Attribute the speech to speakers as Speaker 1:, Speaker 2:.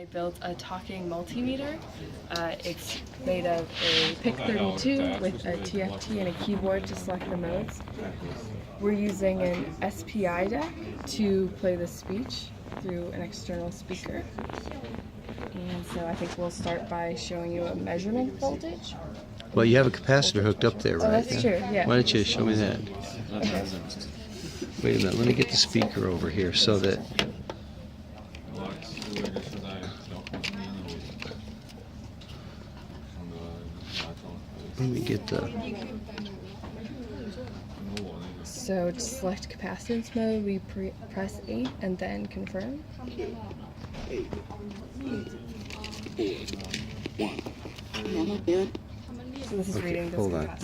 Speaker 1: I built a talking multimeter. It's made of a PIC 32 with a TFT and a keyboard to select the modes. We're using an SPI deck to play the speech through an external speaker. And so I think we'll start by showing you a measurement voltage.
Speaker 2: Well, you have a capacitor hooked up there, right?
Speaker 1: Oh, that's true, yeah.
Speaker 2: Why don't you show me that?
Speaker 1: Okay.
Speaker 2: Wait a minute, let me get the speaker over here so that... Let me get the...
Speaker 1: So to select capacitance mode, we press 8 and then confirm. So this is reading this
Speaker 2: hold on.
Speaker 1: capacitance.